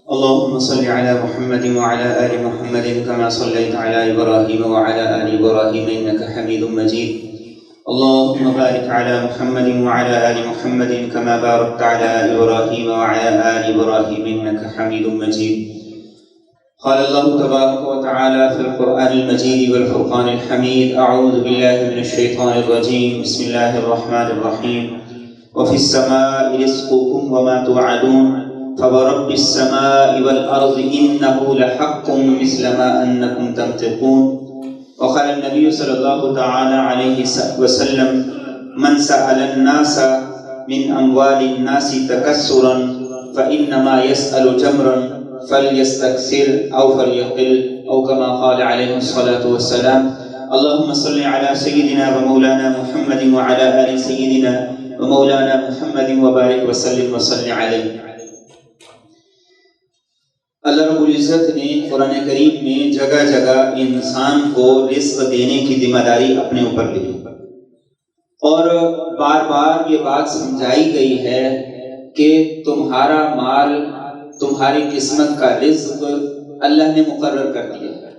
اللهم صل على محمد وعلى آل محمد كما صليت على إبراهيم وعلى آل إبراهيم إنك حميد مجيد. اللهم بارك على محمد وعلى آل محمد كما باركت على إبراهيم وعلى آل إبراهيم إنك حميد مجيد. قال الله تبارك وتعالى في القرآن المجيد والفرقان الحميد: أعوذ بالله من الشيطان الرجيم. بسم الله الرحمن الرحيم. وفي السماء رزقكم وما توعدون فورب السماء والأرض إنه لحق مثل ما أنكم تنطقون. وقال النبي صلى الله تعالى عليه وسلم: من سأل الناس من أموال الناس تكسرا فإنما يسأل جمرا فليستكثر أو فليقل، أو كما قال عليه الصلاة والسلام. اللهم صل على سيدنا ومولانا محمد وعلى آل سيدنا ومولانا محمد وبارك وسلم وصل علیہ. اللہ رب العزت نے قرآن کریم میں جگہ جگہ انسان کو رزق دینے کی ذمہ داری اپنے اوپر لی اور بار بار یہ بات سمجھائی گئی ہے کہ تمہارا مال، تمہاری قسمت کا رزق اللہ نے مقرر کر دیا ہے.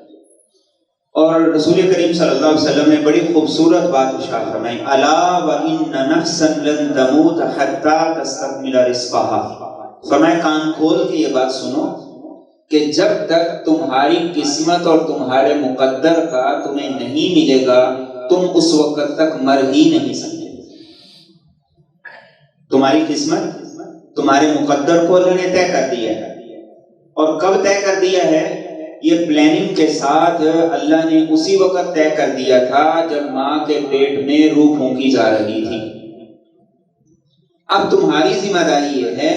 اور رسول کریم صلی اللہ علیہ وسلم نے بڑی خوبصورت بات ارشاد فرمائی: الا وان نفسا لن تموت حتى تستكمل رزقها. فرمایا کان کھول کے یہ بات سنو کہ جب تک تمہاری قسمت اور تمہارے مقدر کا تمہیں نہیں ملے گا تم اس وقت تک مر ہی نہیں سکتے. تمہاری قسمت، تمہارے مقدر کو اللہ نے طے کر دیا ہے. اور کب طے کر دیا ہے؟ یہ پلاننگ کے ساتھ اللہ نے اسی وقت طے کر دیا تھا جب ماں کے پیٹ میں روح پھونکی جا رہی تھی. اب تمہاری ذمہ داری یہ ہے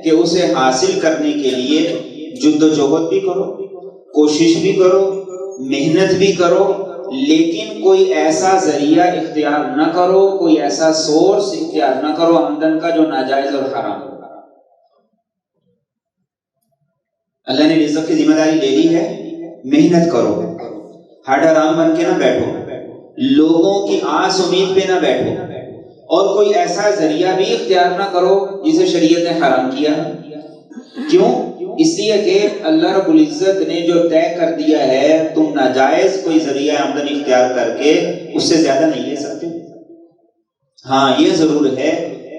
کہ اسے حاصل کرنے کے لیے جد و جہد بھی کرو، کوشش بھی کرو، محنت بھی کرو، لیکن کوئی ایسا ذریعہ اختیار نہ کرو، کوئی ایسا سورس اختیار نہ کرو آمدن کا جو ناجائز اور حرام ہو. اللہ نے رزق کی ذمہ داری لے لی ہے، محنت کرو، ہڈ حرام بن کے نہ بیٹھو، لوگوں کی آس امید پہ نہ بیٹھو، اور کوئی ایسا ذریعہ بھی اختیار نہ کرو جسے شریعت نے حرام کیا. کیوں؟ اس لیے کہ اللہ رب العزت نے جو طے کر دیا ہے تم ناجائز کوئی ذریعہ آمدن اختیار کر کے اس سے زیادہ نہیں لے سکتے. ہاں یہ ضرور ہے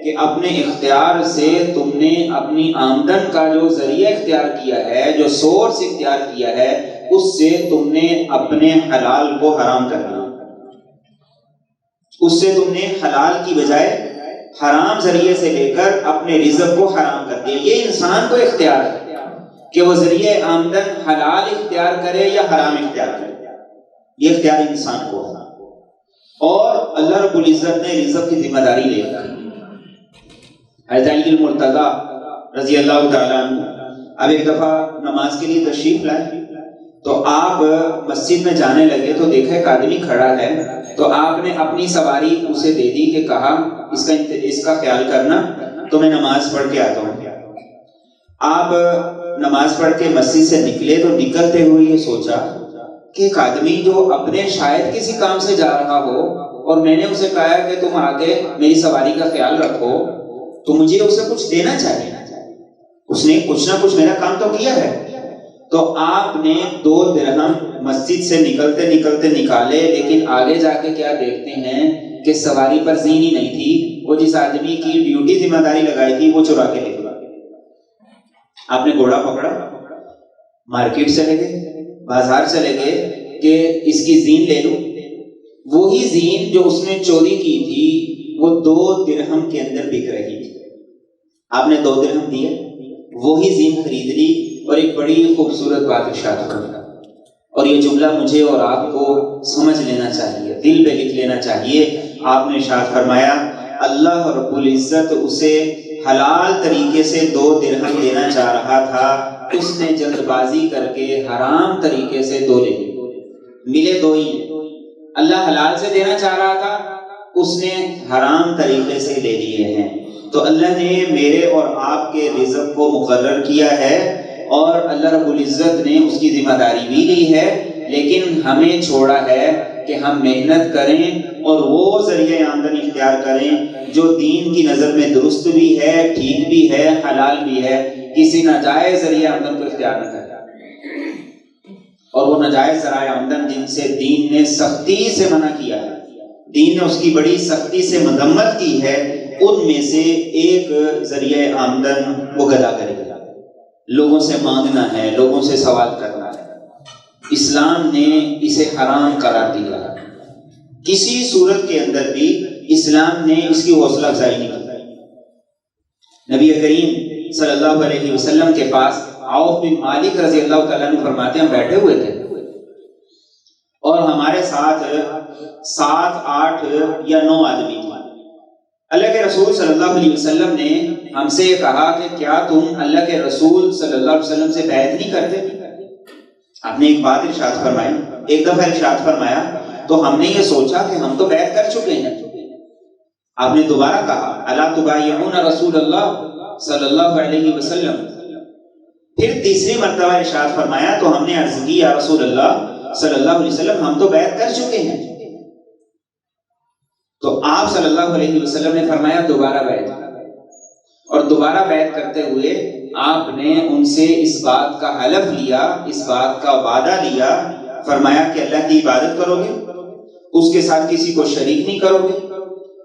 کہ اپنے اختیار سے تم نے اپنی آمدن کا جو ذریعہ اختیار کیا ہے، جو سورس اختیار کیا ہے، اس سے تم نے اپنے حلال کو حرام کر دیا. اس سے تم نے حلال کی بجائے حرام ذریعے سے لے کر اپنے رزق کو حرام کر دیا. یہ انسان کو اختیار ہے کہ وہ ذریعہ آمدن حلال اختیار کرے یا حرام اختیار کرے. یہ اختیار انسان کو ہے اور اللہ رب العزت نے رزق کی ذمہ داری لے لی. حضرت علی المرتضیٰ رضی اللہ تعالیٰ عنہ اب ایک دفعہ نماز کے لیے تشریف لائے تو آپ مسجد میں جانے لگے تو دیکھا ایک آدمی کھڑا ہے تو آپ نے اپنی سواری اسے دے دی کہ کہا اس کا خیال کرنا تو میں نماز پڑھ کے آتا ہوں. آپ نماز پڑھ کے مسجد سے نکلے تو نکلتے ہوئے یہ سوچا کہ ایک آدمی جو اپنے شاید کسی کام سے جا رہا ہو اور میں نے اسے کہا کہ تم آگے میری سواری کا خیال رکھو تو مجھے اسے کچھ دینا چاہیے. اس نے کچھ نہ کچھ میرا کام تو کیا ہے. تو آپ نے 2 درہم مسجد سے نکلتے نکلتے نکالے، لیکن آگے جا کے کیا دیکھتے ہیں کہ سواری پر زین ہی نہیں تھی. وہ جس آدمی کی ڈیوٹی ذمہ داری لگائی تھی وہ چرا کے لے گیا. آپ نے گھوڑا پکڑا، مارکیٹ چلے گئے، بازار چلے گئے کہ اس کی زین لے لوں. وہی زین جو اس نے چوری کی تھی وہ 2 درہم کے اندر بک رہی تھی. آپ نے 2 درہم دیے، وہی زین خرید لی اور ایک بڑی خوبصورت بات ارشاد فرمایا. اور یہ جملہ مجھے اور آپ کو سمجھ لینا چاہیے، دل پہ لکھ لینا چاہیے. آپ نے ارشاد فرمایا اللہ رب العزت اسے حلال طریقے سے 2 درہم دینا چاہ رہا تھا، اس نے جلد بازی کر کے حرام طریقے سے 2 لے لیے. ملے 2 ہی. اللہ حلال سے دینا چاہ رہا تھا، اس نے حرام طریقے سے لے لیے ہیں. تو اللہ نے میرے اور آپ کے رزق کو مقرر کیا ہے اور اللہ رب العزت نے اس کی ذمہ داری بھی لی ہے، لیکن ہمیں چھوڑا ہے کہ ہم محنت کریں اور وہ ذریعہ آمدن اختیار کریں جو دین کی نظر میں درست بھی ہے، ٹھیک بھی ہے، حلال بھی ہے. کسی ناجائز ذریعہ آمدن کو اختیار نہ کرے، اور وہ ناجائز ذرائع آمدن جن سے دین نے سختی سے منع کیا ہے، دین نے اس کی بڑی سختی سے مذمت کی ہے، ان میں سے ایک ذریعہ آمدن وہ گدا کرے گا، لوگوں سے مانگنا ہے، لوگوں سے سوال کرنا ہے۔ اسلام نے اسے حرام قرار دیا، کسی صورت کے اندر بھی اسلام نے اس کی حوصلہ افزائی نہیں کی۔ نبی کریم صلی اللہ علیہ وسلم کے پاس عوف بن مالک رضی اللہ تعالیٰ عنہ فرماتے ہیں ہم بیٹھے ہوئے تھے اور ہمارے ساتھ 7، 8 یا 9 آدمی تھے۔ اللہ کے رسول صلی اللہ علیہ وسلم نے ہم سے یہ کہا کہ کیا تم اللہ کے رسول صلی اللہ علیہ وسلم سے بیعت نہیں کرتے؟ آپ نے ایک بات ارشاد فرمائی، ایک دفعہ ارشاد فرمایا تو ہم نے یہ سوچا کہ ہم تو بیعت کر چکے ہیں۔ آپ نے دوبارہ کہا الا تبایعون رسول اللہ صلی اللہ علیہ وسلم، پھر تیسری مرتبہ ارشاد فرمایا تو ہم نے عرض کی یا رسول اللہ صلی اللہ علیہ وسلم ہم تو بیعت کر چکے ہیں۔ تو آپ صلی اللہ علیہ وسلم نے فرمایا دوبارہ بیعت، اور دوبارہ بیعت کرتے ہوئے آپ نے ان سے اس بات کا حلف لیا، اس بات کا وعدہ لیا، فرمایا کہ اللہ کی عبادت کرو گے، اس کے ساتھ کسی کو شریک نہیں کرو گے،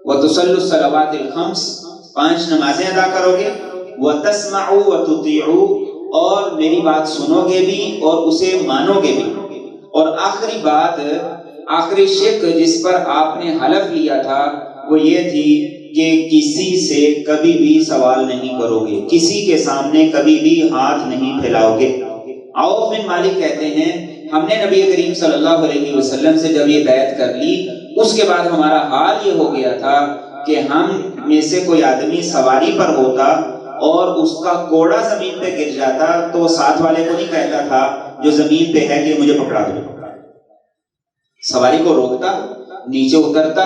وَتُصَلُّوا الصَّلَوَاتِ الْخَمْسِ 5 نمازیں ادا کرو گے، وَتَسْمَعُوا وَتُطِيعُوا اور میری بات سنو گے بھی اور اسے مانو گے بھی، اور آخری بات، آخری شق جس پر آپ نے حلف لیا تھا وہ یہ تھی کہ کسی سے کبھی بھی سوال نہیں کرو گے، کسی کے سامنے کبھی بھی ہاتھ نہیں پھیلاؤ گے۔ عوف بن مالک کہتے ہیں ہم نے نبی کریم صلی اللہ علیہ وسلم سے جب یہ بیعت کر لی اس کے بعد ہمارا حال یہ ہو گیا تھا کہ ہم میں سے کوئی آدمی سواری پر ہوتا اور اس کا کوڑا زمین پہ گر جاتا تو ساتھ والے کو نہیں کہتا تھا جو زمین پہ ہے کہ مجھے پکڑا دو، سواری کو روکتا، نیچے اترتا،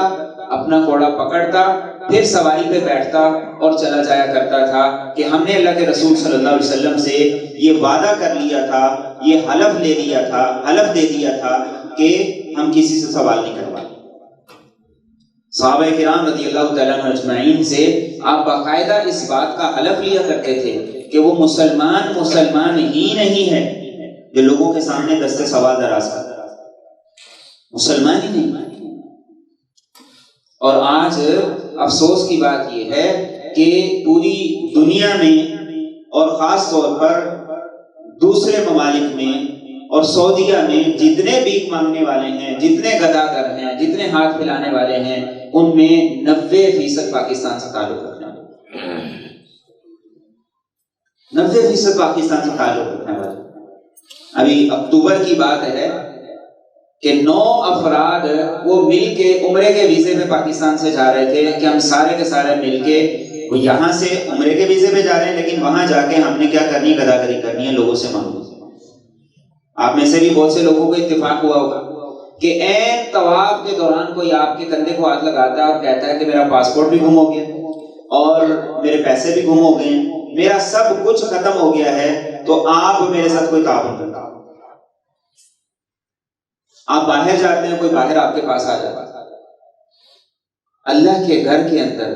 اپنا کوڑا پکڑتا، پھر سواری پہ بیٹھتا اور چلا جایا کرتا تھا کہ ہم نے اللہ کے رسول صلی اللہ علیہ وسلم سے یہ وعدہ کر لیا تھا، یہ حلف لے لیا تھا، حلف دے دیا تھا کہ ہم کسی سے سوال نہیں کروائیں۔ صحابہ کرام رضی اللہ تعالیٰ عنہ اجمعین سے آپ باقاعدہ اس بات کا حلف لیا کرتے تھے کہ وہ مسلمان ہی نہیں ہے جو لوگوں کے سامنے دست سوال دراز کرتا، مسلمان ہی نہیں۔ اور آج افسوس کی بات یہ ہے کہ پوری دنیا میں اور خاص طور پر دوسرے ممالک میں اور سعودیہ میں جتنے بھیک مانگنے والے ہیں، جتنے گداگر ہیں، جتنے ہاتھ پھیلانے والے ہیں، ان میں 90% پاکستان سے تعلق رکھنے والے، 90% پاکستان سے تعلق رکھنے والے۔ ابھی اکتوبر کی بات ہے کہ 9 افراد وہ مل کے عمرے کے ویزے پہ پاکستان سے جا رہے تھے کہ ہم سارے کے سارے مل کے وہ یہاں سے عمرے کے ویزے پہ جا رہے ہیں لیکن وہاں جا کے ہم نے کیا کرنی ہے، گداگری کرنی ہے، لوگوں سے مانگو۔ آپ میں سے بھی بہت سے لوگوں کو اتفاق ہوا ہوگا کہ عین طواف کے دوران کوئی آپ کے کندھے کو ہاتھ لگاتا ہے اور کہتا ہے کہ میرا پاسپورٹ بھی گم ہو گیا اور میرے پیسے بھی گم ہو گئے ہیں، میرا سب کچھ ختم ہو گیا ہے، تو آپ میرے ساتھ کوئی تعاون کرتا۔ آپ باہر جاتے ہیں، کوئی باہر آپ کے پاس آ جاتا ہے، اللہ کے گھر کے اندر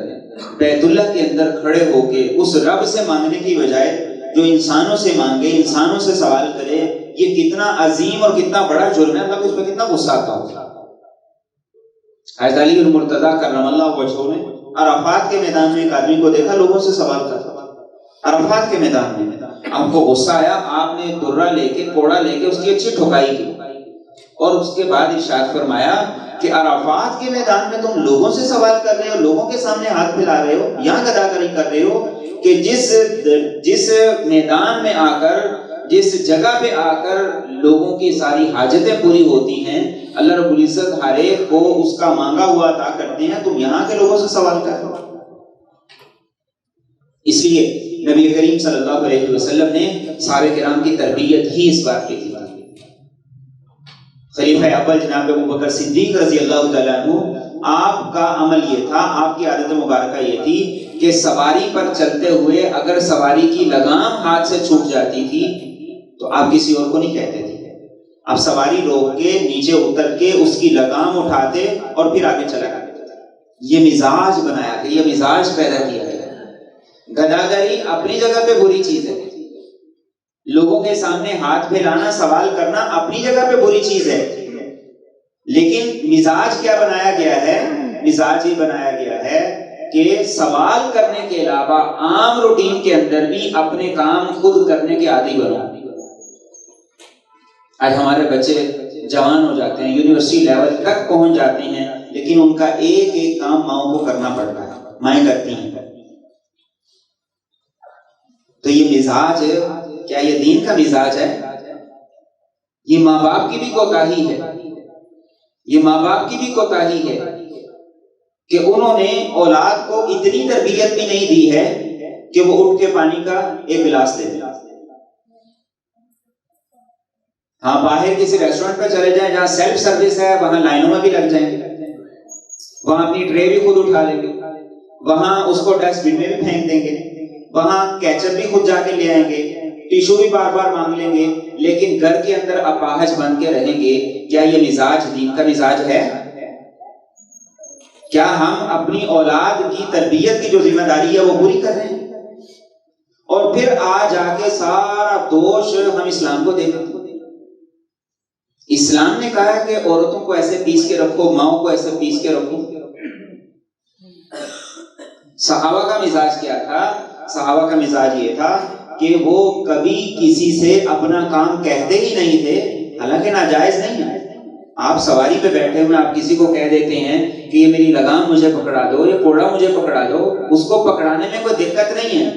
بیت اللہ کے اندر کھڑے ہو کے اس رب سے مانگنے کی بجائے جو انسانوں سے مانگے، انسانوں سے سوال کرے، یہ کتنا عظیم اور کتنا بڑا جرم ہے، اللہ کو اس پہ کتنا غصہ آتا ہوگا۔ حضرت علی المرتضیٰ کرم اللہ وجہہ نے عرفات کے میدان میں ایک آدمی کو دیکھا لوگوں سے سوال کرتا، عرفات کے میدان میں آپ کو غصہ آیا، آپ نے درہ لے کے، کوڑا لے کے اس کی اچھی ٹھکائی کی اور اس کے بعد ارشاد فرمایا کہ عرفات کے میدان میں تم لوگوں سے سوال کر رہے ہو، لوگوں کے سامنے ہاتھ پھیلا رہے ہو، یہاں گداگری کر رہے ہو کہ جس میدان میں آ کر، جس جگہ پہ آ کر لوگوں کی ساری حاجتیں پوری ہوتی ہیں، اللہ رب العزت ہر ایک کو اس کا مانگا ہوا عطا کرتے ہیں، تم یہاں کے لوگوں سے سوال کر رہے ہو۔ اس لیے نبی کریم صلی اللہ علیہ وسلم نے صحابہ کرام کی تربیت ہی اس بات پہ کی۔ خلیفہ اول جناب ابوبکر صدیق رضی اللہ تعالیٰ عنہ، آپ کا عمل یہ تھا، آپ کی عادت مبارکہ یہ تھی کہ سواری پر چلتے ہوئے اگر سواری کی لگام ہاتھ سے چھوٹ جاتی تھی تو آپ کسی اور کو نہیں کہتے تھے، آپ سواری روک کے نیچے اتر کے اس کی لگام اٹھاتے اور پھر آگے چلا جاتے۔ یہ مزاج بنایا گیا، یہ مزاج پیدا کیا گیا۔ گداگری اپنی جگہ پہ بری چیز ہے لوگوں کے سامنے ہاتھ پھیلانا، سوال کرنا اپنی جگہ پہ بری چیز ہے، لیکن مزاج کیا بنایا گیا ہے؟ مزاج یہ بنایا گیا ہے کہ سوال کرنے کے علاوہ عام روٹین کے اندر بھی اپنے کام خود کرنے کے عادی بنو۔ آج ہمارے بچے جوان ہو جاتے ہیں، یونیورسٹی لیول تک پہنچ جاتے ہیں، لیکن ان کا ایک ایک کام ماؤں کو کرنا پڑتا ہے، مائیں کرتی ہیں۔ تو یہ مزاج کیا یہ دین کا مزاج ہے؟ یہ ماں باپ کی بھی کوتاہی ہے، یہ ماں باپ کی بھی کوتاہی ہے کہ انہوں نے اولاد کو اتنی تربیت بھی نہیں دی ہے کہ وہ اٹھ کے پانی کا ایک گلاس دے دے۔ ہاں، باہر کسی ریسٹورنٹ پہ چلے جائیں جہاں سیلف سروس ہے، وہاں لائنوں میں بھی لگ جائیں گے، وہاں اپنی ٹرے بھی خود اٹھا لیں گے، وہاں اس کو ڈسٹ بن میں بھی پھینک دیں گے، وہاں کیچپ بھی خود جا کے لے آئیں گے، ٹیشو بھی بار بار مانگ لیں گے، لیکن گھر کے اندر اپاہج بن کے رہیں گے۔ کیا یہ مزاج دین کا مزاج ہے؟ کیا ہم اپنی اولاد کی تربیت کی جو ذمہ داری ہے وہ پوری کر رہے ہیں؟ اور پھر آ جا کے سارا دوش ہم اسلام کو دے دیتے ہیں۔ اسلام نے کہا ہے کہ عورتوں کو ایسے پیس کے رکھو، ماؤں کو ایسے پیس کے رکھو۔ صحابہ کا مزاج کیا تھا؟ صحابہ کا مزاج یہ تھا کہ وہ کبھی کسی سے اپنا کام کہتے ہی نہیں تھے، حالانکہ ناجائز نہیں ہے۔ آپ سواری پہ بیٹھے ہوئے آپ کسی کو کہہ دیتے ہیں کہ یہ میری لگام مجھے پکڑا دو، یہ کوڑا مجھے پکڑا دو، اس کو پکڑانے میں کوئی دقت نہیں ہے،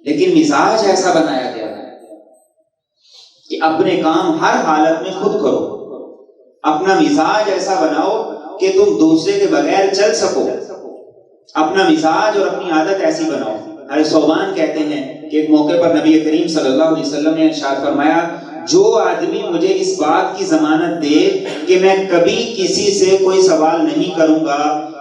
لیکن مزاج ایسا بنایا گیا ہے کہ اپنے کام ہر حالت میں خود کرو۔ اپنا مزاج ایسا بناؤ کہ تم دوسرے کے بغیر چل سکو۔ اپنا مزاج اور اپنی عادت ایسی بناؤ۔ حضرت صوبان کہتے ہیں کہ ایک موقع پر نبی کریم صلی اللہ علیہ وسلم نے ارشاد فرمایا، جو آدمی مجھے اس بات کی ضمانت دے کہ میں کبھی کسی سے کوئی سوال نہیں کروں گا،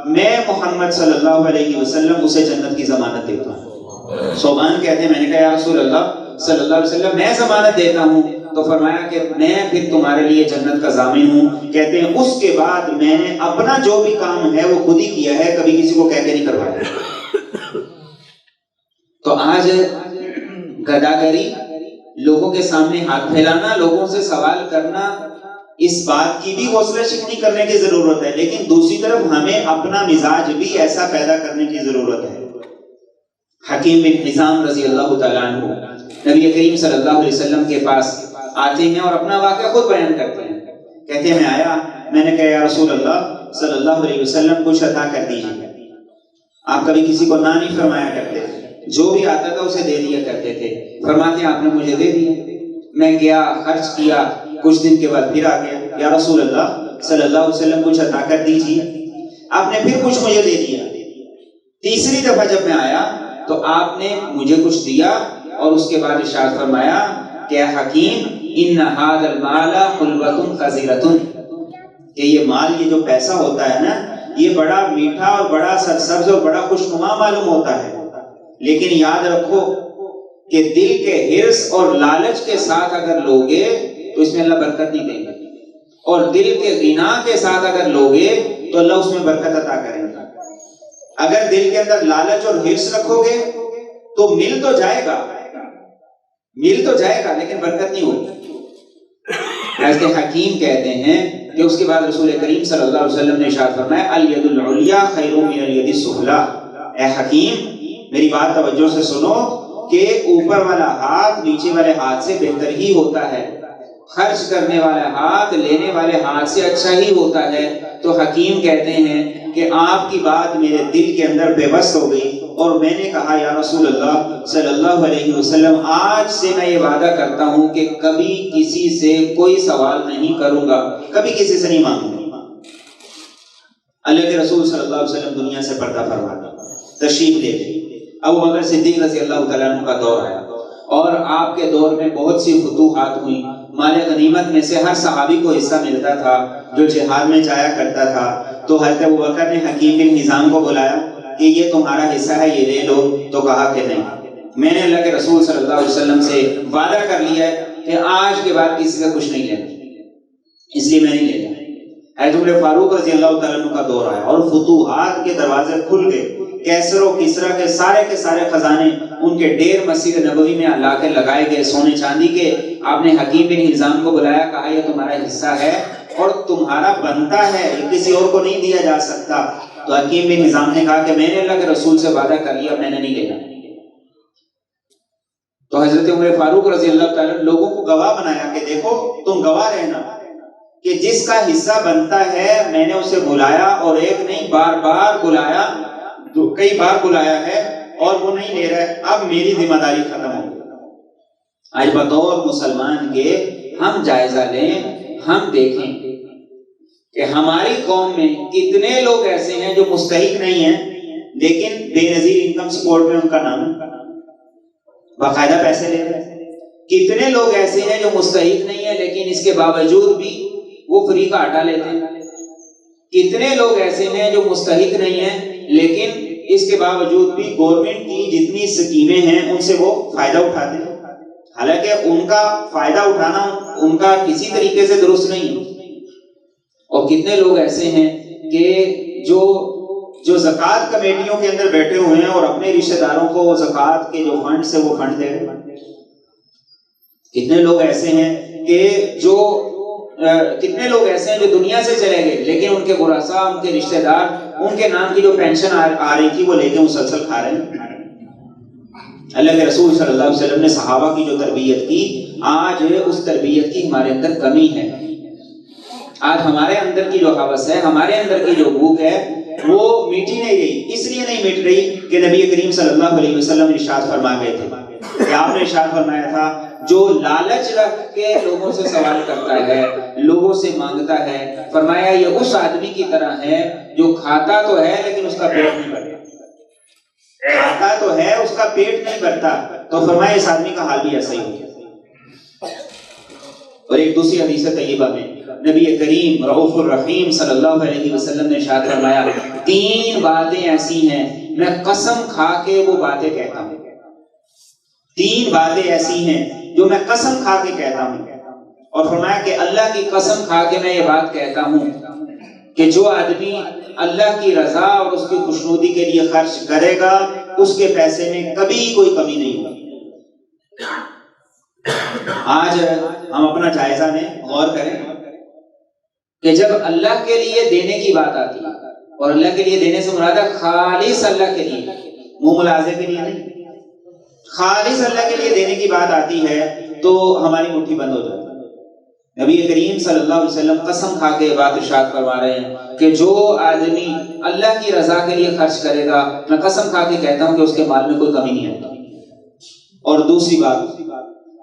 میں محمد صلی اللہ علیہ وسلم اسے جنت کی ضمانت دیتا ہوں۔ صوبان کہتے ہیں میں نے کہا یا رسول اللہ صلی اللہ علیہ وسلم میں ضمانت دیتا ہوں، تو فرمایا کہ میں پھر تمہارے لیے جنت کا ضامن ہوں۔ کہتے ہیں اس کے بعد میں نے اپنا جو بھی کام ہے وہ خود ہی کیا ہے، کبھی کسی کو کہہ کے نہیں کروایا۔ تو آج گداگری، لوگوں کے سامنے ہاتھ پھیلانا، لوگوں سے سوال کرنا، اس بات کی بھی حوصلہ شکنی کرنے کی ضرورت ہے، لیکن دوسری طرف ہمیں اپنا مزاج بھی ایسا پیدا کرنے کی ضرورت ہے۔ حکیم بن حزام رضی اللہ تعالیٰ عنہ نبی کریم صلی اللہ علیہ وسلم کے پاس آتے ہیں اور اپنا واقعہ خود بیان کرتے ہیں۔ کہتے ہیں میں آیا، میں نے کہا یا رسول اللہ صلی اللہ علیہ وسلم کچھ عطا کر دیجیے۔ آپ کبھی کسی کو نہ نہیں فرمایا کرتے، جو بھی آتا تھا اسے دے دیا کرتے تھے۔ فرماتے ہیں آپ نے مجھے دے دیا، میں گیا خرچ کیا، کچھ دن کے بعد پھر آ گیا، یا رسول اللہ صلی اللہ علیہ وسلم کچھ عطا کر دیجیے۔ آپ نے پھر کچھ مجھے دے دیا۔ تیسری دفعہ جب میں آیا تو آپ نے مجھے کچھ دیا اور اس کے بعد ارشاد فرمایا کہ حکیم ان ھذا المال حلوۃ قذرۃ، کہ یہ مال، یہ جو پیسہ ہوتا ہے نا، یہ بڑا میٹھا اور بڑا سرسبز اور بڑا خوشنما معلوم ہوتا ہے، لیکن یاد رکھو کہ دل کے حرص اور لالچ کے ساتھ اگر لوگے تو اس میں اللہ برکت نہیں دیں گے، اور دل کے غنا کے ساتھ اگر لوگے تو اللہ اس میں برکت عطا کریں گے۔ اگر دل کے اندر لالچ اور حرص رکھو گے تو مل تو جائے گا، لیکن برکت نہیں ہوگی۔ ایسے حکیم کہتے ہیں کہ اس کے بعد رسول کریم صلی اللہ علیہ وسلم نے ارشاد فرمایا الید العلیٰ خیر من الید السفلیٰ۔ اے حکیم میری بات توجہ سے سنو کہ اوپر والا ہاتھ نیچے والے ہاتھ سے بہتر ہی ہوتا ہے، خرچ کرنے والا ہاتھ لینے والے ہاتھ سے اچھا ہی ہوتا ہے۔ تو حکیم کہتے ہیں کہ آپ کی بات میرے دل کے اندر پیوست ہو گئی اور میں نے کہا یا رسول اللہ صلی اللہ علیہ وسلم آج سے میں یہ وعدہ کرتا ہوں کہ کبھی کسی سے کوئی سوال نہیں کروں گا، کبھی کسی سے نہیں مانگوں گا۔ اللہ کے رسول صلی اللہ علیہ وسلم دنیا سے پردہ فرما تشریف لے گئے۔ ابو بکر صدیق رضی اللہ تعالیٰ عنہ کا دور آیا اور آپ کے دور میں بہت سی فتوحات ہوئی۔ مال غنیمت میں سے ہر صحابی کو حصہ ملتا تھا جو جہاد میں جایا کرتا تھا۔ تو حضرت ابو بکر نے حکیم بن حزام کو بلایا کہ یہ تمہارا حصہ ہے، یہ لے لو۔ تو کہا کہ نہیں، میں نے اللہ کے رسول صلی اللہ علیہ وسلم سے وعدہ کر لیا ہے کہ آج کے بعد کسی سے کچھ نہیں لینا، اس لیے میں نہیں لیتا۔ حضرت عمر فاروق رضی اللہ تعالیٰ عنہ کا دور آیا اور فتوحات کے دروازے کھل گئے۔ کیسر و کسرا کے سارے خزانے ان کے ڈیر مسجد نبوی میں لا کے لگائے گئے سونے چاندی کے. آپ نے حکیم بن ہزام کو بلایا, کہا یہ تمہارا حصہ ہے اور تمہارا بنتا ہے, یہ کسی اور کو نہیں دیا جا سکتا. تو حکیم بن ہزام نے کہا کہ میں نے اللہ کے رسول سے وعدہ کر لیا, میں نے نہیں لینا. تو حضرت عمر فاروق رضی اللہ تعالیٰ لوگوں کو گواہ بنایا کہ دیکھو تم گواہ رہنا کہ جس کا حصہ بنتا ہے میں نے اسے بلایا, اور ایک نہیں بار بار بلایا, کئی بار بلایا ہے اور وہ نہیں لے رہا ہے. اب میری ذمہ داری ختم ہو گئی. آج بطور مسلمان کے ہم جائزہ لیں, ہم دیکھیں کہ ہماری قوم میں کتنے لوگ ایسے ہیں جو مستحق نہیں ہیں لیکن بے نظیر انکم سپورٹ میں ان کا نام ہے, باقاعدہ پیسے لے رہے ہیں. کتنے لوگ ایسے ہیں جو مستحق نہیں ہیں لیکن اس کے باوجود بھی وہ فری کا آٹا لیتے ہیں. کتنے لوگ ایسے ہیں جو مستحق نہیں ہیں لیکن اس کے باوجود بھی گورنمنٹ کی جتنی سکیمیں ہیں ان سے وہ فائدہ اٹھاتے ہیں, حالانکہ ان کا فائدہ اٹھانا ان کا کسی طریقے سے درست نہیں ہے. اور کتنے لوگ ایسے ہیں کہ جو زکوٰۃ کمیٹیوں کے اندر بیٹھے ہوئے ہیں اور اپنے رشتہ داروں کو زکوٰۃ کے جو فنڈ سے وہ فنڈ دے رہے ہیں. کتنے لوگ ایسے ہیں کہ کتنے لوگ ایسے ہیں جو دنیا سے چلے گئے لیکن ان کے ورثاء, ان کے رشتہ دار ان کے نام کی جو پینشن آ رہی تھی وہ لے کے مسلسل کھا رہے ہیں. اللہ کے رسول صلی اللہ علیہ وسلم نے صحابہ کی جو تربیت کی, آج اس تربیت کی ہمارے اندر کمی ہے. آج ہمارے اندر کی جو ہوس ہے, ہمارے اندر کی جو بھوک ہے وہ میٹھی نہیں رہی. اس لیے نہیں مٹ رہی کہ نبی کریم صلی اللہ علیہ وسلم ارشاد فرما گئے تھے کہ آپ نے ارشاد فرمایا تھا جو لالچ رکھ کے لوگوں سے سوال کرتا ہے, لوگوں سے مانگتا ہے, فرمایا یہ اس آدمی کی طرح ہے جو کھاتا تو ہے لیکن اس کا پیٹ نہیں بھرتا. کھاتا تو ہے اس کا پیٹ نہیں بھرتا. تو فرمایا اس آدمی کا حال بھی ایسا ہی ہوگا. اور ایک دوسری حدیث طیبہ میں نبی کریم رؤوف الرحیم صلی اللہ علیہ وسلم نے ارشاد فرمایا 3 باتیں ایسی ہیں میں قسم کھا کے وہ باتیں کہتا ہوں. 3 باتیں ایسی ہیں جو میں قسم کھا کے کہتا ہوں. اور فرمایا کہ اللہ کی قسم کھا کے میں یہ بات کہتا ہوں کہ جو آدمی اللہ کی رضا اور اس کی خوشنودی کے لیے خرچ کرے گا اس کے پیسے میں کبھی کوئی کمی نہیں ہوگی. آج ہم اپنا جائزہ لیں, غور کریں کہ جب اللہ کے لیے دینے کی بات آتی ہے, اور اللہ کے لیے دینے سے مراد ہے خالص اللہ کے لیے, منہ ملازے کے لیے نہیں, خالص اللہ کے لیے دینے کی بات آتی ہے تو ہماری مٹھی بند ہو جاتی ہے. نبی کریم صلی اللہ علیہ وسلم قسم کھا کے یہ بات ارشاد فرما رہے ہیں کہ جو آدمی اللہ کی رضا کے لیے خرچ کرے گا میں قسم کھا کے کہتا ہوں کہ اس کے مال میں کوئی کمی نہیں آتی. اور دوسری بات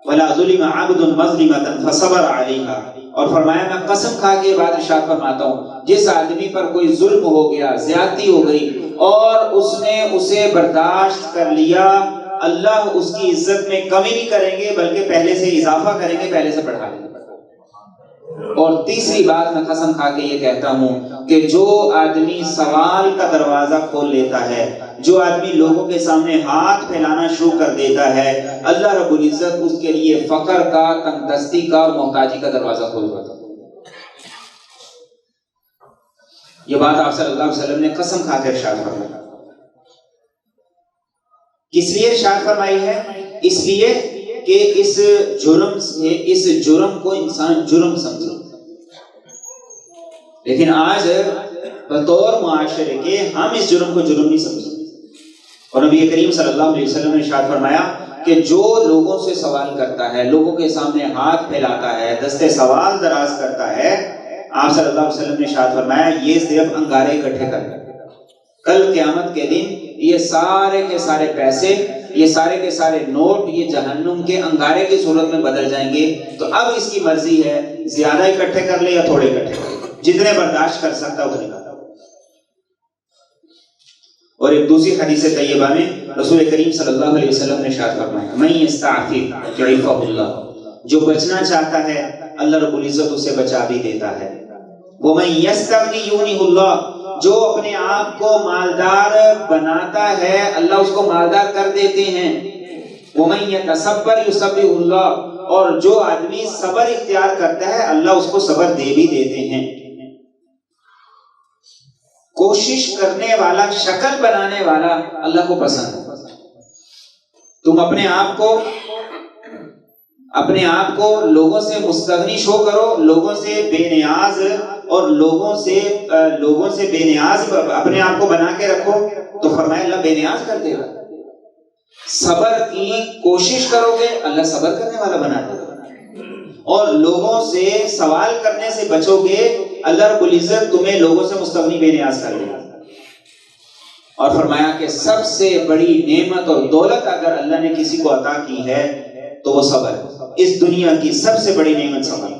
وَلَا ظُلِمَ عَبْدٌ مَظْلِمَةً فَصَبَرَ عَلَيْهَا, اور فرمایا میں قسم کھا کے یہ بات ارشاد فرماتا ہوں جس آدمی پر کوئی ظلم ہو گیا, زیادتی ہو گئی اور اس نے اسے برداشت کر لیا, اللہ اس کی عزت میں کمی نہیں کریں گے بلکہ پہلے سے اضافہ کریں گے, پہلے سے بڑھا دیں گے. اور تیسری بات میں قسم کھا کے یہ کہتا ہوں کہ جو آدمی سوال کا دروازہ کھول لیتا ہے, جو آدمی لوگوں کے سامنے ہاتھ پھیلانا شروع کر دیتا ہے, اللہ رب العزت اس کے لیے فقر کا, تنگ دستی کا اور محتاجی کا دروازہ کھول دیتا ہے. یہ بات آپ صلی اللہ علیہ وسلم نے قسم کھا کے ارشاد فرمایا. کس لیے ارشاد فرمائی ہے؟ اس لیے کہ اس جرم کو انسان جرم سمجھے. لیکن آج بطور معاشرے کے ہم اس جرم کو جرم نہیں سمجھتے. اور نبی کریم صلی اللہ علیہ وسلم نے ارشاد فرمایا کہ جو لوگوں سے سوال کرتا ہے, لوگوں کے سامنے ہاتھ پھیلاتا ہے, دستے سوال دراز کرتا ہے, آپ صلی اللہ علیہ وسلم نے ارشاد فرمایا یہ صرف انگارے اکٹھے کرتا ہے. کل قیامت کے دن یہ سارے کے سارے پیسے, یہ سارے کے سارے نوٹ یہ جہنم کے انگارے کی صورت میں بدل جائیں گے. تو اب اس کی مرضی ہے زیادہ اکٹھے کر لے یا تھوڑے اکٹھے کر لے, جتنے برداشت کر سکتا اتنے کا. اور ایک دوسری حدیث طیبہ میں رسول کریم صلی اللہ علیہ وسلم نے ارشاد فرمایا من یستعفف یعفہ اللہ, جو بچنا چاہتا ہے اللہ رب العزت اسے بچا بھی دیتا ہے. ومن یستغنی یغنہ اللہ, جو اپنے آپ کو مالدار بناتا ہے اللہ اس کو مالدار کر دیتے ہیں. ومن یتصبر یصبر اللہ, اور جو آدمی صبر اختیار کرتا ہے اللہ اس کو صبر دے بھی دیتے ہیں. کوشش کرنے والا، شکل بنانے والا اللہ کو پسند ہے۔ تم اپنے آپ کو لوگوں سے مستغنی شو کرو، لوگوں سے بے نیاز اور لوگوں سے بے نیاز اپنے آپ کو بنا کے رکھو تو فرمایا اللہ بے نیاز کر دے گا۔ صبر کی کوشش کرو گے اللہ صبر کرنے والا بنا دے گا، اور لوگوں سے سوال کرنے سے بچو گے اللہ رب العزت تمہیں لوگوں سے مستغنی بے نیاز کر دے گا۔ اور فرمایا کہ سب سے بڑی نعمت اور دولت اگر اللہ نے کسی کو عطا کی ہے تو وہ صبر ہے۔ اس دنیا کی سب سے بڑی نعمت صبر۔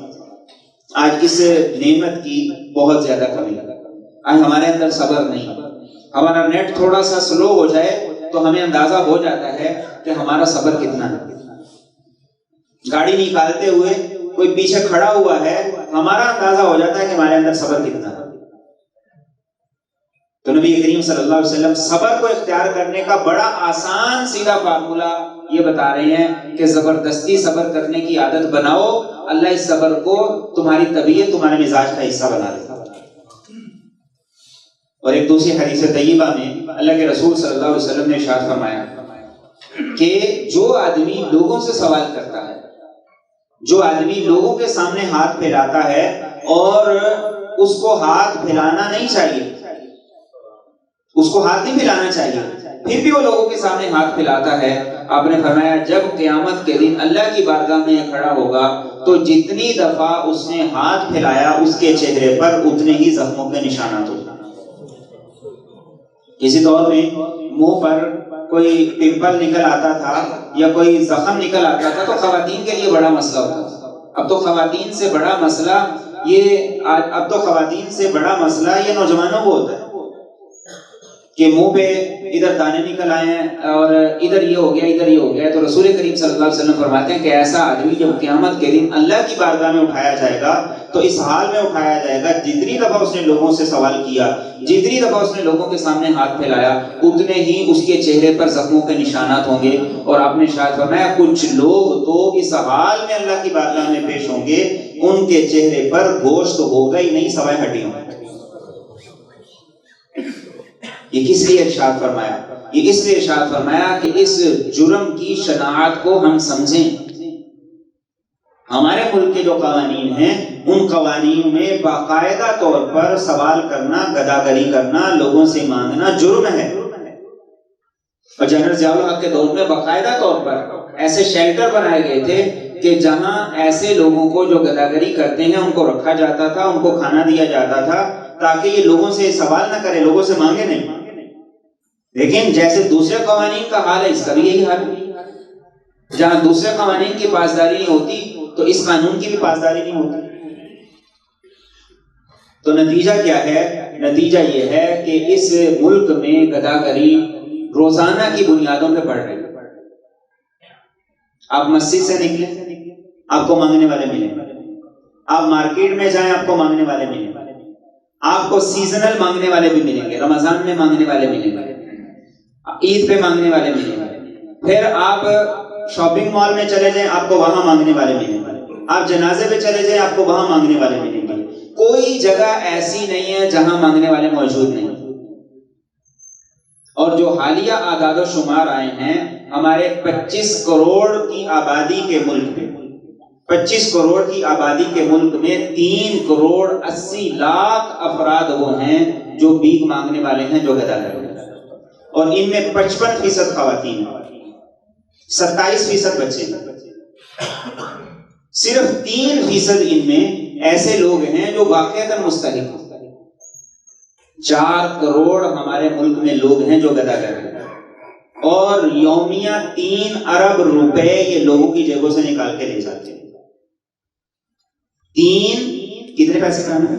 آج اس نعمت کی بہت زیادہ کمی ہے، آج ہمارے اندر صبر نہیں۔ ہمارا نیٹ تھوڑا سا سلو ہو جائے تو ہمیں اندازہ ہو جاتا ہے کہ ہمارا صبر کتنا ہے۔ گاڑی نکالتے ہوئے کوئی پیچھے کھڑا ہوا ہے، ہمارا اندازہ ہو جاتا ہے کہ ہمارے اندر صبر کتنا ہے۔ تو نبی کریم صلی اللہ علیہ وسلم صبر کو اختیار کرنے کا بڑا آسان سیدھا فارمولہ یہ بتا رہے ہیں کہ زبردستی صبر کرنے کی عادت بناؤ، اللہ اس صبر کو تمہاری طبیعت، تمہارے مزاج کا حصہ بنا دے۔ اور ایک دوسری حدیث طیبہ میں اللہ کے رسول صلی اللہ علیہ وسلم نے ارشاد فرمایا کہ جو آدمی لوگوں سے سوال کرتا ہے، جو آدمی لوگوں کے سامنے ہاتھ پھیلاتا ہے اور اس کو ہاتھ پھیلانا نہیں چاہیے، اس کو ہاتھ نہیں پھیلانا چاہیے، پھر بھی وہ لوگوں کے سامنے ہاتھ پھیلاتا ہے، آپ نے فرمایا جب قیامت کے دن اللہ کی بارگاہ میں کھڑا ہوگا تو جتنی دفعہ اس نے ہاتھ پھیلایا اس کے چہرے پر اتنے ہی زخموں کے نشانات ہوتے۔ کسی دور میں منہ پر کوئی پمپل نکل آتا تھا یا کوئی زخم نکل آتا تھا تو خواتین کے لیے بڑا مسئلہ ہوتا تھا۔ اب تو خواتین سے بڑا مسئلہ یہ نوجوانوں کو ہوتا ہے کہ منہ پہ ادھر دانے نکل آئے ہیں اور ادھر یہ ہو گیا، تو رسول کریم صلی اللہ علیہ وسلم فرماتے ہیں کہ ایسا آدمی جب قیامت کے دن اللہ کی بارگاہ میں اٹھایا جائے گا تو اس حال میں اٹھایا جائے گا جتنی دفعہ اس نے لوگوں سے سوال کیا، جتنی دفعہ اس نے لوگوں کے سامنے ہاتھ پھیلایا اتنے ہی اس کے چہرے پر زخموں کے نشانات ہوں گے۔ اور آپ نے شاید فرمایا کچھ لوگ تو اس حال میں اللہ کی بارگاہ میں پیش ہوں گے ان کے چہرے پر گوشت ہوگا ہی نہیں سوائے ہڈیوں۔ یہ کس لیے ارشاد فرمایا؟ یہ اس لیے ارشاد فرمایا کہ اس جرم کی شناعت کو ہم سمجھیں۔ ہمارے ملک کے جو قوانین ہیں ان قوانین میں باقاعدہ طور پر سوال کرنا، گداگری کرنا، لوگوں سے مانگنا جرم ہے۔ اور جنرل ضیاء الحق کے دور میں باقاعدہ طور پر ایسے شیلٹر بنائے گئے تھے کہ جہاں ایسے لوگوں کو جو گداگری کرتے ہیں ان کو رکھا جاتا تھا، ان کو کھانا دیا جاتا تھا تاکہ یہ لوگوں سے سوال نہ کرے، لوگوں سے مانگے نہیں۔ لیکن جیسے دوسرے قوانین کا حال ہے اس کا بھی یہی حال ہے، جہاں دوسرے قوانین کی پاسداری نہیں ہوتی تو اس قانون کی بھی پاسداری نہیں ہوتی۔ تو نتیجہ کیا ہے؟ نتیجہ یہ ہے کہ اس ملک میں گداگری روزانہ کی بنیادوں پہ بڑھ رہی ہے۔ آپ مسجد سے نکلیں آپ کو مانگنے والے ملیں، آپ مارکیٹ میں جائیں آپ کو مانگنے والے ملیں، آپ کو سیزنل مانگنے والے بھی ملیں گے، رمضان میں مانگنے والے ملیں گے، عید پہ مانگنے والے ملیں گے، پھر آپ شاپنگ مال میں چلے جائیں آپ کو وہاں مانگنے والے ملیں گے، آپ جنازے پہ چلے جائیں آپ کو وہاں مانگنے والے ملیں گے۔ کوئی جگہ ایسی نہیں ہے جہاں مانگنے والے موجود نہیں۔ اور جو حالیہ اعداد و شمار آئے ہیں ہمارے 25 کروڑ کی آبادی کے ملک میں، 25 کروڑ کی آبادی کے ملک میں 3 کروڑ 80 لاکھ افراد وہ ہیں جو بھیک مانگنے والے ہیں، جو گداگر ہیں، اور ان میں 55% خواتین ہیں، 27% بچے ہیں۔ صرف 3% ان میں ایسے لوگ ہیں جو واقعتاً مستحق ہیں۔ 4 کروڑ ہمارے ملک میں لوگ ہیں جو گداگر ہیں، اور یومیہ 3 ارب روپے یہ لوگوں کی جیبوں سے نکال کے لے جاتے ہیں۔ کتنے پیسے کمانے؟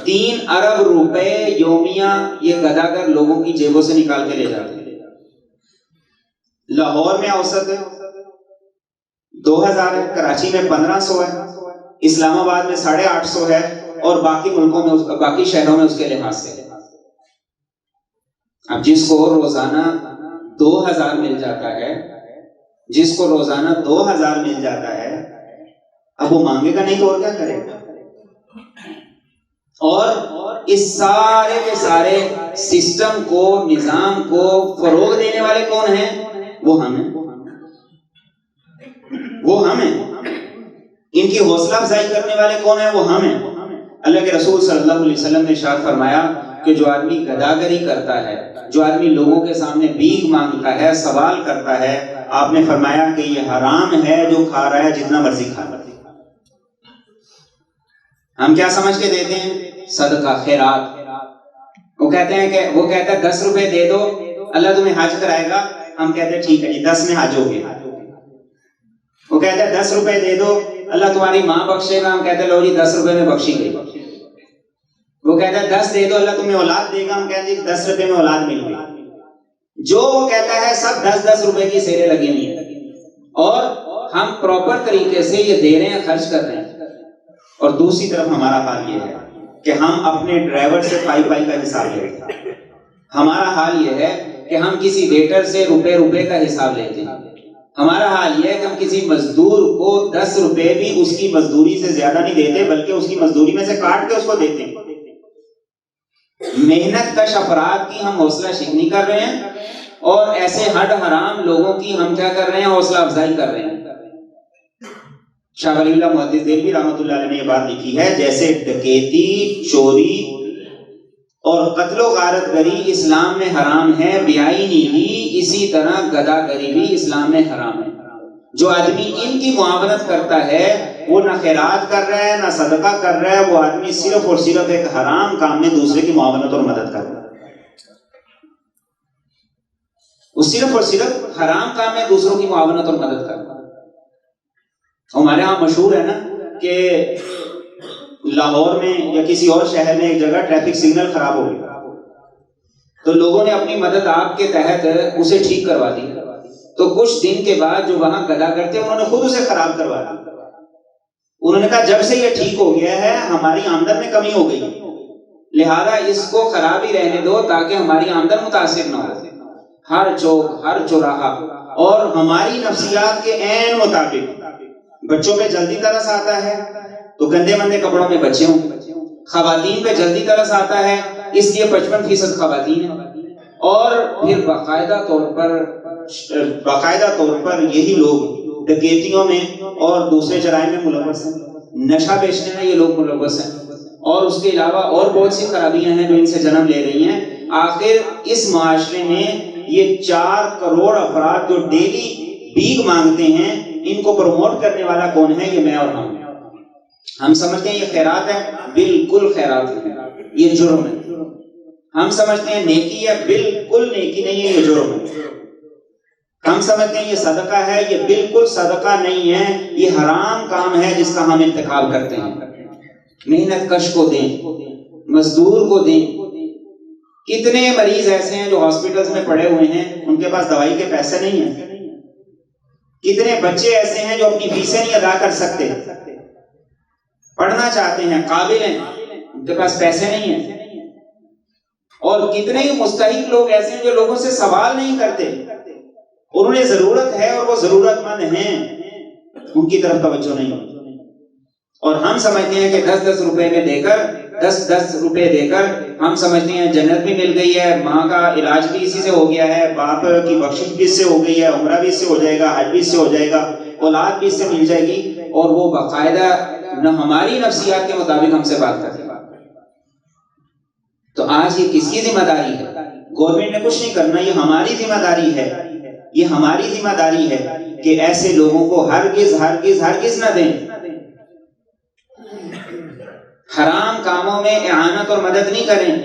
3 ارب روپے یومیہ یہ گداگر لوگوں کی جیبوں سے نکال کے لے جاتے ہیں۔ لاہور میں اوسط 2000 ہے، کراچی میں 1500 ہے، اسلام آباد میں 850 ہے، اور باقی ملکوں میں باقی شہروں میں اس کے لحاظ سے اب جس کو روزانہ 2000 مل جاتا ہے، جس کو روزانہ 2000 مل جاتا ہے، اب وہ مانگے گا نہیں تو اور کیا کرے گا؟ اور اس سارے کے سارے سسٹم کو، نظام کو فروغ دینے والے کون ہیں؟ وہ ہم ہیں، وہ ہم ہیں۔ ان کی حوصلہ افزائی کرنے والے کون ہیں؟ وہ ہم ہیں۔ اللہ کے رسول صلی اللہ علیہ وسلم نے ارشاد فرمایا کہ جو آدمی گداگری کرتا ہے، جو آدمی لوگوں کے سامنے بھیک مانگتا ہے، سوال کرتا ہے، آپ نے فرمایا کہ یہ حرام ہے جو کھا رہا ہے جتنا مرضی کھا رہا ہے۔ ہم کیا سمجھ کے دیتے ہیں؟ صدقہ، خیرات۔ وہ کہتے ہیں کہ وہ کہتا ہے 10 روپے دے دو اللہ تمہیں حج کرائے گا، ہم کہتے ہیں ٹھیک ہے جی 10 میں حج ہو گیا۔ وہ کہتا ہے 10 روپے دے دو اللہ تمہاری ماں بخشے گا، ہم کہتے ہیں لو جی 10 روپے میں بخشی گئی۔ وہ کہتا ہے 10 دے دو اللہ تمہیں اولاد دے گا، ہم کہتے ہیں 10 روپے میں اولاد مل گئی۔ جو وہ کہتا ہے سب 10 روپے کی سیریں لگی ہوئی ہیں، اور ہم پراپر طریقے سے یہ دے رہے ہیں، خرچ کر رہے ہیں۔ اور دوسری طرف ہمارا حال یہ ہے کہ ہم اپنے ڈرائیور سے پائی کا حساب لے رہے ہیں۔ ہمارا حال یہ ہے کہ ہم کسی ویٹر سے روپے کا حساب لیتے ہیں۔ ہمارا حال یہ ہے کہ ہم کسی مزدور کو 10 روپے بھی اس کی مزدوری سے زیادہ نہیں دیتے، بلکہ اس کی مزدوری میں سے کاٹ کے اس کو دیتے ہیں۔ محنت کش افراد کی ہم حوصلہ شکنی کر رہے ہیں، اور ایسے ہڈ حرام لوگوں کی ہم کیا کر رہے ہیں؟ حوصلہ افزائی کر رہے ہیں۔ شاہ ولی اللہ محدث دہلوی رحمۃ اللہ علیہ نے یہ بات لکھی ہے، جیسے ڈکیتی، چوری اور قتل و غارت گری اسلام میں حرام ہے بیائی ہی، اسی طرح گدا گری بھی اسلام میں حرام ہے۔ جو آدمی ان کی معاونت کرتا ہے وہ نہ خیرات کر رہا ہے نہ صدقہ کر رہا ہے، وہ آدمی صرف اور صرف ایک حرام کام میں دوسرے کی معاونت اور مدد کر رہا ہے۔ وہ صرف اور صرف حرام کام میں دوسروں کی معاونت اور مدد کر رہا ہے۔ ہمارے ہاں مشہور ہے نا کہ لاہور میں یا کسی اور شہر میں ایک جگہ ٹریفک سگنل خراب ہو گیا، تو لوگوں نے اپنی مدد آپ کے تحت اسے ٹھیک کروا دی۔ تو کچھ دن کے بعد جو وہاں گدا کرتے انہوں نے خود اسے خراب کروا دی۔ انہوں نے کہا جب سے یہ ٹھیک ہو گیا ہے ہماری آمدن میں کمی ہو گئی، لہذا اس کو خراب ہی رہنے دو تاکہ ہماری آمدن متاثر نہ ہو۔ ہر چوک، ہر چوراہا، اور ہماری نفسیات کے عین مطابق بچوں پہ جلدی ترس آتا ہے تو گندے مندے کپڑوں میں بچے ہوں، خواتین پہ جلدی ترس آتا ہے اس لیے 55% خواتین ہیں، اور پھر باقاعدہ طور پر یہی لوگ ڈکیتیوں میں اور دوسرے جرائم میں ملوث ہیں، نشہ بیچنے میں یہ لوگ ملوث ہیں، اور اس کے علاوہ اور بہت سی خرابیاں ہیں جو ان سے جنم لے رہی ہیں۔ آخر اس معاشرے میں یہ 4 کروڑ افراد جو ڈیلی بھیک مانگتے ہیں، ان کو پروموٹ کرنے والا کون ہے؟ یہ میں اور ہم سمجھتے ہیں یہ خیرات ہے، بالکل خیرات ہے، یہ جرم ہے۔ ہم سمجھتے ہیں نیکی ہے، بالکل نیکی نہیں ہے، یہ جرم ہے۔ ہم سمجھتے ہیں یہ صدقہ ہے، یہ بالکل صدقہ نہیں ہے، یہ حرام کام ہے جس کا ہم انتخاب کرتے ہیں۔ محنت کش کو دیں، مزدور کو دیں۔ کتنے مریض ایسے ہیں جو ہاسپٹلز میں پڑے ہوئے ہیں، ان کے پاس دوائی کے پیسے نہیں ہیں۔ کتنے بچے ایسے ہیں جو اپنی فیسیں نہیں ادا کر سکتے، پڑھنا چاہتے ہیں، قابل ہیں، ان کے پاس پیسے نہیں ہیں۔ اور کتنے ہی مستحق لوگ ایسے ہیں جو لوگوں سے سوال نہیں کرتے، انہوں نے ضرورت ہے اور وہ ضرورت مند ہیں، ان کی طرف توجہ نہیں ہوتی۔ اور ہم سمجھتے ہیں کہ 10 روپے میں دے کر 10 روپے دے کر ہم سمجھتے ہیں جنت بھی مل گئی ہے، ماں کا علاج بھی اسی سے ہو گیا ہے، باپ کی بخشش بھی اس سے ہو گئی ہے، عمرہ بھی اس سے ہو جائے گا، حج بھی اس سے ہو جائے گا، اولاد بھی اس سے مل جائے گی، اور وہ باقاعدہ نہ ہماری نفسیات کے مطابق ہم سے بات کرتے ہیں۔ تو آج یہ کس کی ذمہ داری ہے؟ گورنمنٹ نے کچھ نہیں کرنا، یہ ہماری ذمہ داری ہے، یہ ہماری ذمہ داری ہے کہ ایسے لوگوں کو ہرگز ہرگز ہرگز نہ دیں، حرام کاموں میں اعانت اور مدد نہیں کریں۔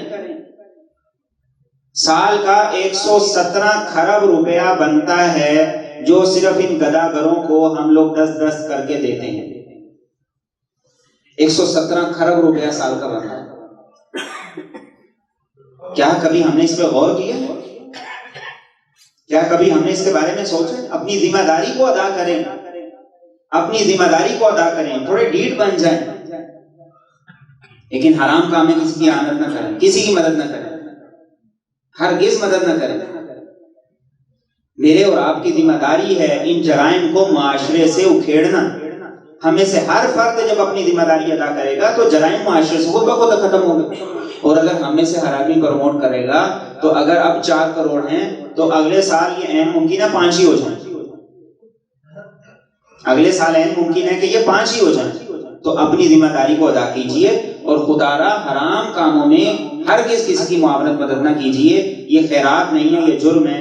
سال کا 117 کھرب روپیہ بنتا ہے جو صرف ان گداگروں کو ہم لوگ 10 کر کے دیتے ہیں۔ 117 کھرب روپیہ سال کا بنتا ہے۔ کیا کبھی ہم نے اس پہ غور کیا؟ کیا کبھی ہم نے اس کے بارے میں سوچا؟ اپنی ذمہ داری کو ادا کریں، اپنی ذمہ داری کو ادا کریں، تھوڑے ڈیٹ بن جائیں، لیکن حرام کام میں کسی کی اعانت نہ کریں، کسی کی مدد نہ کریں، ہرگز مدد نہ کریں۔ میرے اور آپ کی ذمہ داری ہے ان جرائم کو معاشرے سے اکھیڑنا، ہمیں سے ہر فرد جب اپنی ذمہ داری ادا کرے گا تو جرائم معاشرے سے خود بخود ختم ہوگا. اور اگر ہم میں سے ہر آدمی پروموٹ کرے گا تو اگر اب 4 کروڑ ہیں تو اگلے سال یہ عین ممکن ہے 5 ہی ہو جائیں. اگلے سال عین ممکن ہے کہ یہ 5 ہی ہو جائیں. تو اپنی ذمہ داری کو ادا کیجئے اور خدا را حرام کاموں میں ہرگز کسی کی معاونت مدد نہ کیجئے. یہ خیرات نہیں ہے، یہ جرم ہے.